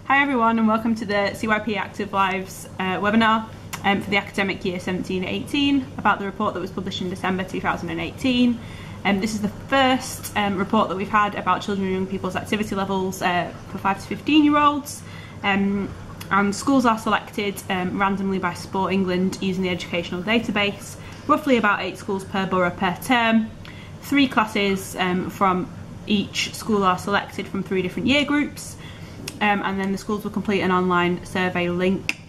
Hi everyone and welcome to the CYP Active Lives webinar for the academic year 17-18 about the report that was published in December 2018. This is the first report that we've had about children and young people's activity levels for 5 to 15 year olds. And schools are selected randomly by Sport England using the educational database, roughly about 8 schools per borough per term. 3 classes from each school are selected from 3 different year groups. And then the schools will complete an online survey link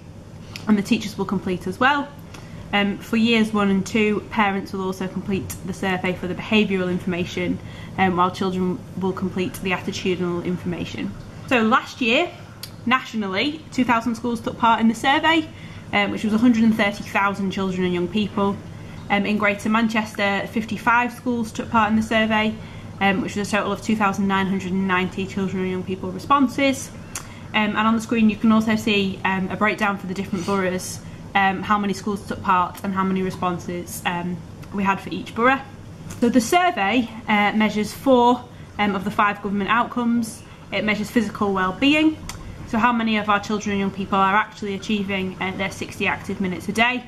and the teachers will complete as well. For years 1 and 2, parents will also complete the survey for the behavioural information, while children will complete the attitudinal information. So last year, nationally, 2,000 schools took part in the survey, which was 130,000 children and young people. In Greater Manchester, 55 schools took part in the survey, which was a total of 2,990 children and young people responses. And on the screen you can also see a breakdown for the different boroughs, how many schools took part and how many responses we had for each borough. So the survey measures 4 of the 5 government outcomes. It measures physical well-being, so how many of our children and young people are actually achieving their 60 active minutes a day.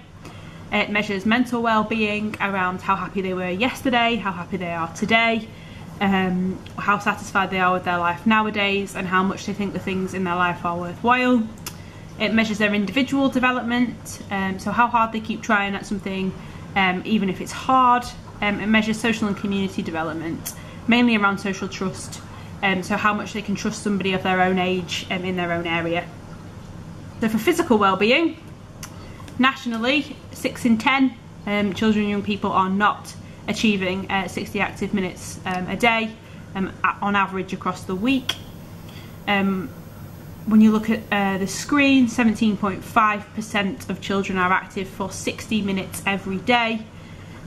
It measures mental well-being, around how happy they were yesterday, how happy they are today, how satisfied they are with their life nowadays, and how much they think the things in their life are worthwhile. It measures their individual development, so how hard they keep trying at something, even if it's hard. It measures social and community development, mainly around social trust, so how much they can trust somebody of their own age in their own area. So for physical well-being, nationally, 6 in 10 children and young people are not achieving 60 active minutes a day on average across the week. When you look at the screen, 17.5% of children are active for 60 minutes every day.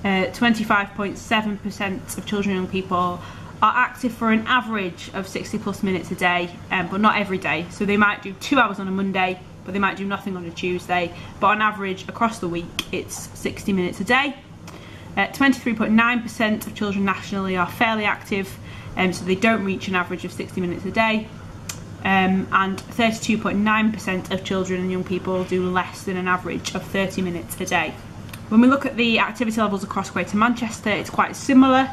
25.7% of children and young people are active for an average of 60 plus minutes a day, but not every day. So they might do 2 hours on a Monday, but they might do nothing on a Tuesday. But on average across the week, it's 60 minutes a day. 23.9% of children nationally are fairly active, so they don't reach an average of 60 minutes a day. And 32.9% of children and young people do less than an average of 30 minutes a day. When we look at the activity levels across Greater Manchester, it's quite similar,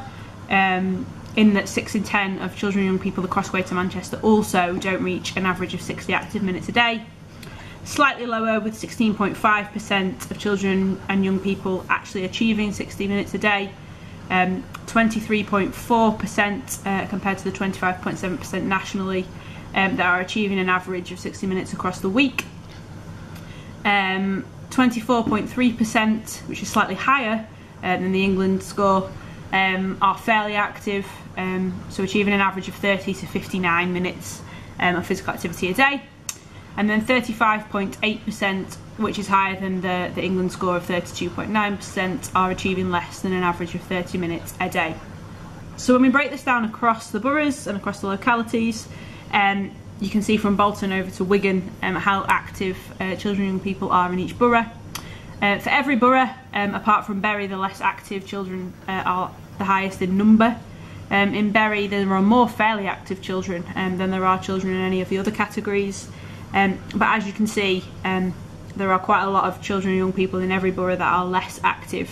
in that 6 in 10 of children and young people across Greater Manchester also don't reach an average of 60 active minutes a day. Slightly lower, with 16.5% of children and young people actually achieving 60 minutes a day, 23.4% compared to the 25.7% nationally that are achieving an average of 60 minutes across the week. 24.3%, which is slightly higher than the England score, are fairly active, so achieving an average of 30 to 59 minutes of physical activity a day. And then 35.8%, which is higher than the England score of 32.9%, are achieving less than an average of 30 minutes a day. So when we break this down across the boroughs and across the localities, you can see from Bolton over to Wigan how active children and young people are in each borough. For every borough, apart from Bury, the less active children are the highest in number. In Bury, there are more fairly active children than there are children in any of the other categories. But as you can see, there are quite a lot of children and young people in every borough that are less active.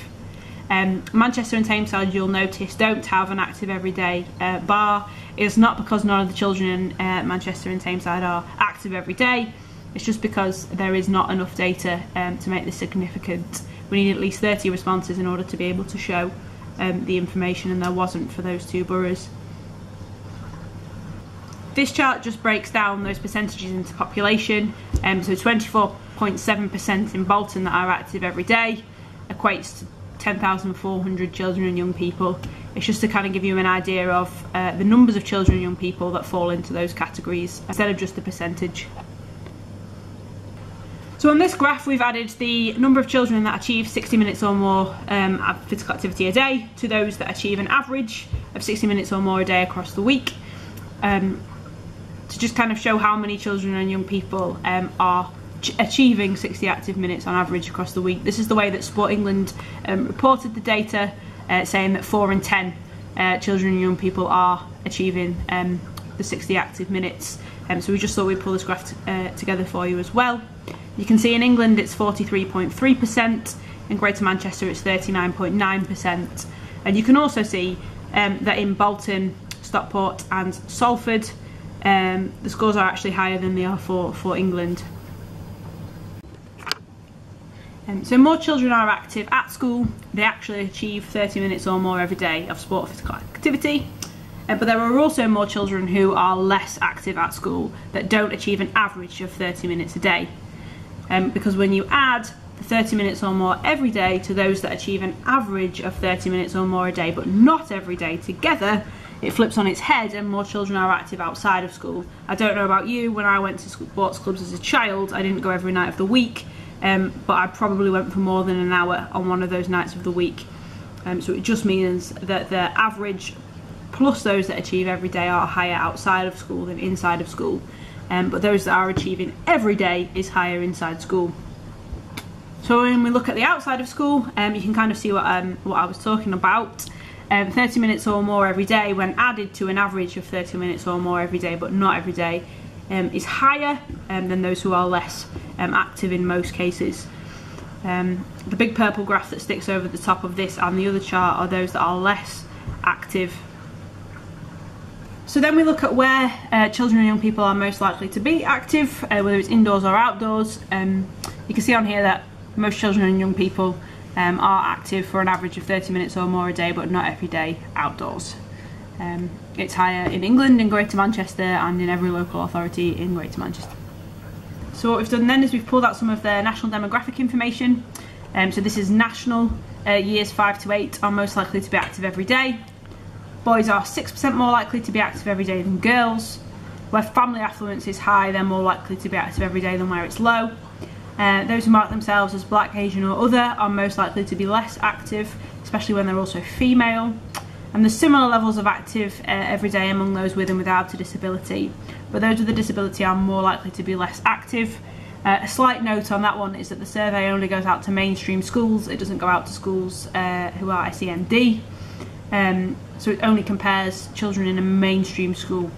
Manchester and Tameside, you'll notice, don't have an active everyday bar. It's not because none of the children in Manchester and Tameside are active every day. It's just because there is not enough data to make this significant. We need at least 30 responses in order to be able to show the information, and there wasn't for those 2 boroughs. This chart just breaks down those percentages into population, so 24.7% in Bolton that are active every day equates to 10,400 children and young people. It's just to kind of give you an idea of the numbers of children and young people that fall into those categories instead of just the percentage. So on this graph we've added the number of children that achieve 60 minutes or more of physical activity a day to those that achieve an average of 60 minutes or more a day across the week. To just kind of show how many children and young people are achieving 60 active minutes on average across the week. This is the way that Sport England reported the data, saying that 4 in 10 children and young people are achieving the 60 active minutes. So we just thought we'd pull this graph together for you as well. You can see in England it's 43.3%, in Greater Manchester it's 39.9%, and you can also see that in Bolton, Stockport and Salford the scores are actually higher than they are for England. So more children are active at school. They actually achieve 30 minutes or more every day of sport or physical activity. But there are also more children who are less active at school that don't achieve an average of 30 minutes a day. Because when you add the 30 minutes or more every day to those that achieve an average of 30 minutes or more a day but not every day together, it flips on its head and more children are active outside of school. I don't know about you, when I went to sports clubs as a child, I didn't go every night of the week, but I probably went for more than an hour on one of those nights of the week. So it just means that the average plus those that achieve every day are higher outside of school than inside of school. But those that are achieving every day is higher inside school. So when we look at the outside of school, you can kind of see what I was talking about. 30 minutes or more every day, when added to an average of 30 minutes or more every day but not every day, is higher than those who are less active in most cases. The big purple graph that sticks over the top of this and the other chart are those that are less active. So then we look at where children and young people are most likely to be active, whether it's indoors or outdoors. You can see on here that most children and young people are active for an average of 30 minutes or more a day, but not every day outdoors. It's higher in England, in Greater Manchester, and in every local authority in Greater Manchester. So what we've done then is we've pulled out some of the national demographic information. So this is national. Years 5 to 8 are most likely to be active every day. Boys are 6% more likely to be active every day than girls. Where family affluence is high, they're more likely to be active every day than where it's low. Those who mark themselves as black, Asian or other are most likely to be less active, especially when they're also female. And there's similar levels of active every day among those with and without a disability, but those with a disability are more likely to be less active. A slight note on that one is that the survey only goes out to mainstream schools, it doesn't go out to schools who are SEND, so it only compares children in a mainstream school.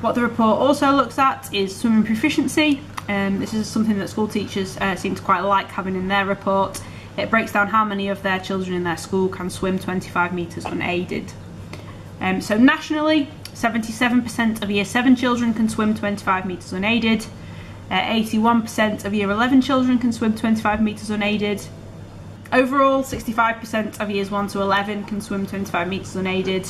What the report also looks at is swimming proficiency. This is something that school teachers seem to quite like having in their report. It breaks down how many of their children in their school can swim 25 metres unaided. So nationally, 77% of Year 7 children can swim 25 metres unaided. 81% of Year 11 children can swim 25 metres unaided. Overall, 65% of Years 1 to 11 can swim 25 metres unaided.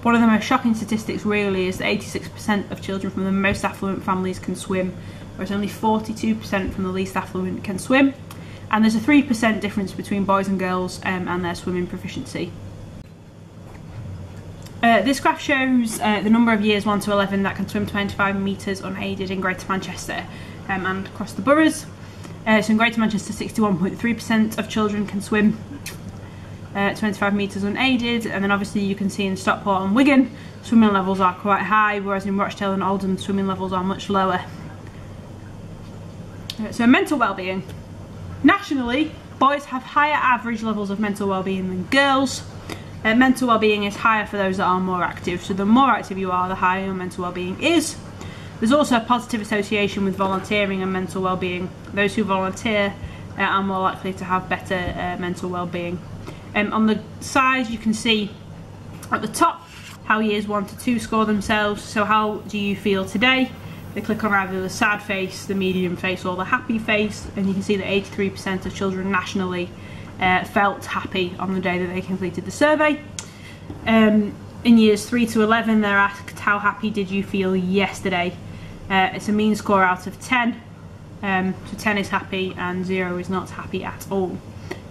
One of the most shocking statistics really is that 86% of children from the most affluent families can swim, whereas only 42% from the least affluent can swim. And there's a 3% difference between boys and girls and their swimming proficiency. This graph shows the number of Years 1 to 11 that can swim 25 metres unaided in Greater Manchester and across the boroughs. So in Greater Manchester, 61.3% of children can swim 25 metres unaided, and then obviously you can see in Stockport and Wigan swimming levels are quite high, whereas in Rochdale and Oldham swimming levels are much lower. So mental well-being. Nationally, boys have higher average levels of mental well-being than girls. Mental well-being is higher for those that are more active, so the more active you are, the higher your mental well-being is. There's also a positive association with volunteering and mental well-being. Those who volunteer are more likely to have better mental well-being. On the side you can see at the top how Years 1 to 2 score themselves. So how do you feel today? They click on either the sad face, the medium face or the happy face, and you can see that 83% of children nationally felt happy on the day that they completed the survey. In Years 3 to 11 they're asked, how happy did you feel yesterday? It's a mean score out of 10, so 10 is happy and 0 is not happy at all.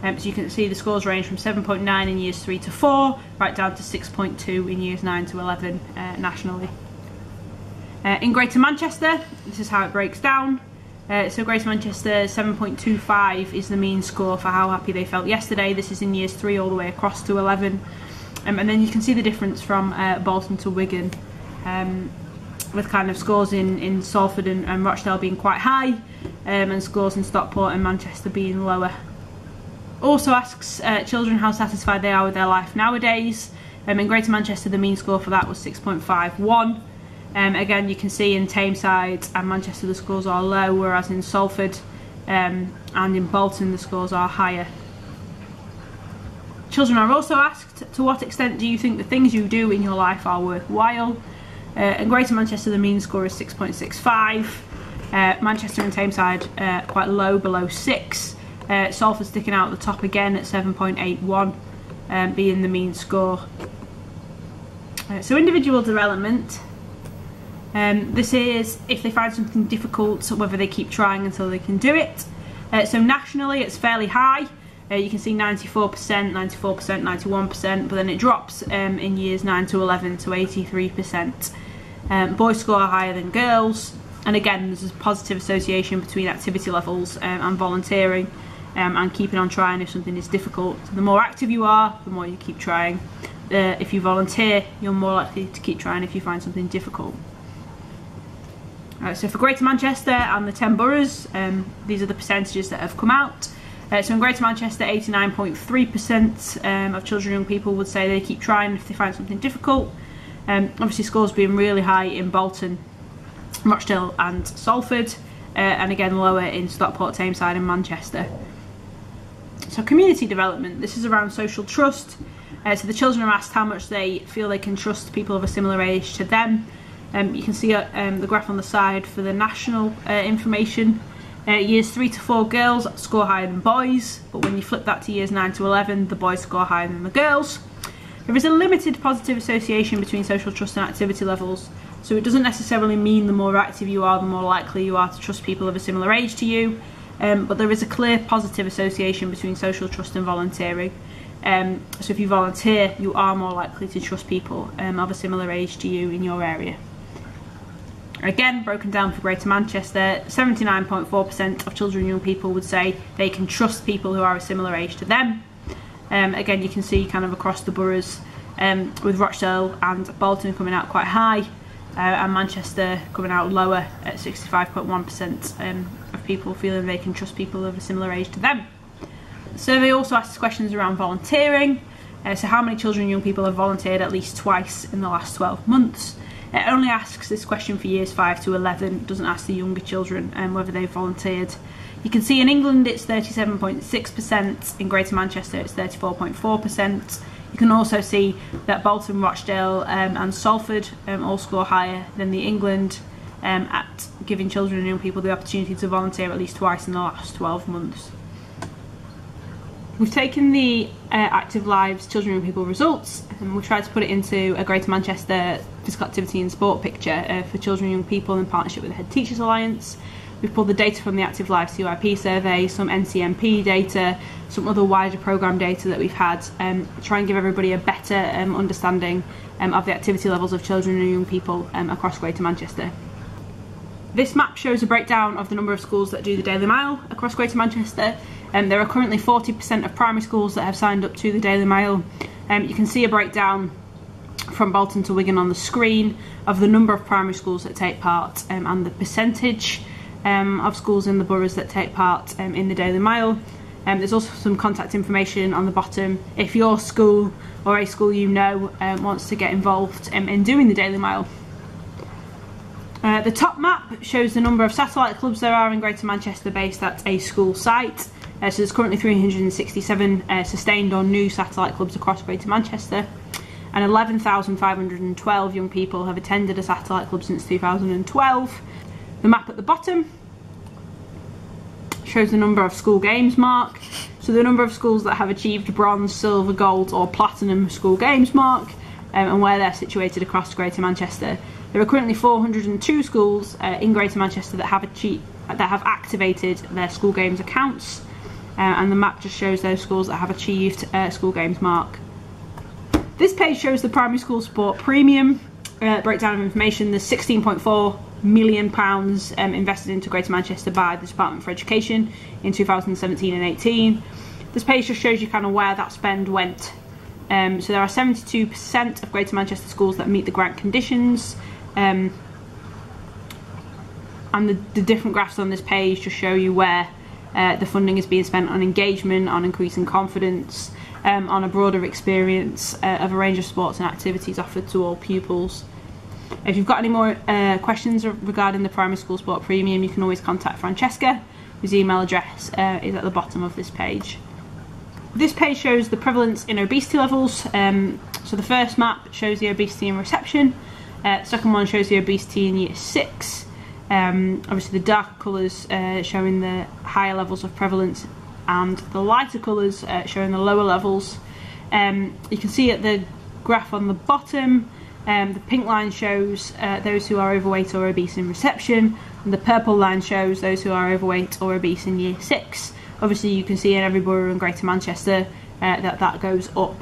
So you can see the scores range from 7.9 in Years 3 to 4 right down to 6.2 in Years 9 to 11 nationally. In Greater Manchester, this is how it breaks down. So Greater Manchester, 7.25 is the mean score for how happy they felt yesterday. This is in Years 3 all the way across to 11. And then you can see the difference from Bolton to Wigan, with kind of scores in Salford and Rochdale being quite high, and scores in Stockport and Manchester being lower. Also asks children how satisfied they are with their life nowadays. In Greater Manchester the mean score for that was 6.51. Again, you can see in Tameside and Manchester the scores are low, whereas in Salford and in Bolton the scores are higher. Children are also asked, to what extent do you think the things you do in your life are worthwhile? In Greater Manchester the mean score is 6.65. Manchester and Tameside quite low, below 6. Salford sticking out at the top again at 7.81, being the mean score. So individual development. This is if they find something difficult, whether they keep trying until they can do it. So nationally it's fairly high. You can see 94%, 94%, 91%, but then it drops in years 9 to 11 to 83%. Boys score higher than girls, and again there's a positive association between activity levels and volunteering and keeping on trying if something is difficult. So the more active you are, the more you keep trying. If you volunteer, you're more likely to keep trying if you find something difficult. So for Greater Manchester and the 10 boroughs, these are the percentages that have come out. So in Greater Manchester, 89.3% of children and young people would say they keep trying if they find something difficult. Obviously scores being really high in Bolton, Rochdale and Salford, and again lower in Stockport, Tameside and Manchester. So community development, this is around social trust. So the children are asked how much they feel they can trust people of a similar age to them. You can see the graph on the side for the national information. Years 3 to 4 girls score higher than boys, but when you flip that to years 9 to 11, the boys score higher than the girls. There is a limited positive association between social trust and activity levels, so it doesn't necessarily mean the more active you are, the more likely you are to trust people of a similar age to you, but there is a clear positive association between social trust and volunteering. So if you volunteer, you are more likely to trust people of a similar age to you in your area. Again, broken down for Greater Manchester, 79.4% of children and young people would say they can trust people who are a similar age to them. Again, you can see kind of across the boroughs, with Rochdale and Bolton coming out quite high, and Manchester coming out lower at 65.1% of people feeling they can trust people of a similar age to them. The survey also asks questions around volunteering. So how many children and young people have volunteered at least twice in the last 12 months? It only asks this question for years 5 to 11, doesn't ask the younger children whether they've volunteered. You can see in England it's 37.6%, in Greater Manchester it's 34.4%. You can also see that Bolton, Rochdale and Salford all score higher than the England at giving children and young people the opportunity to volunteer at least twice in the last 12 months. We've taken the Active Lives Children and People results and we've tried to put it into a Greater Manchester physical activity and sport picture for children and young people in partnership with the Head Teachers Alliance. We've pulled the data from the Active Lives CYP survey, some NCMP data, some other wider programme data that we've had, to try and give everybody a better understanding of the activity levels of children and young people across Greater Manchester. This map shows a breakdown of the number of schools that do the Daily Mile across Greater Manchester. There are currently 40% of primary schools that have signed up to the Daily Mile. You can see a breakdown from Bolton to Wigan on the screen of the number of primary schools that take part and the percentage of schools in the boroughs that take part in the Daily Mile. There's also some contact information on the bottom if your school or a school you know wants to get involved in doing the Daily Mile. The top map shows the number of satellite clubs there are in Greater Manchester based at a school site. So there's currently 367 sustained or new satellite clubs across Greater Manchester, and 11,512 young people have attended a satellite club since 2012. The map at the bottom shows the number of school games mark, so the number of schools that have achieved bronze, silver, gold or platinum school games mark, and where they're situated across Greater Manchester. There are currently 402 schools in Greater Manchester that have activated their school games accounts, and the map just shows those schools that have achieved school games mark. This page shows the primary school sport premium breakdown of information. There's £16.4 million invested into Greater Manchester by the Department for Education in 2017 and 18. This page just shows you kind of where that spend went. So there are 72% of Greater Manchester schools that meet the grant conditions, and the different graphs on this page just show you where the funding is being spent on engagement, on increasing confidence, on a broader experience of a range of sports and activities offered to all pupils. If you've got any more questions regarding the primary school sport premium, you can always contact Francesca, whose email address is at the bottom of this page. This page shows the prevalence in obesity levels. So the first map shows the obesity in reception. The second one shows the obesity in year 6. Obviously the darker colours showing the higher levels of prevalence, and the lighter colours showing the lower levels. You can see at the graph on the bottom, the pink line shows those who are overweight or obese in reception, and the purple line shows those who are overweight or obese in year 6. Obviously you can see in every borough in Greater Manchester that goes up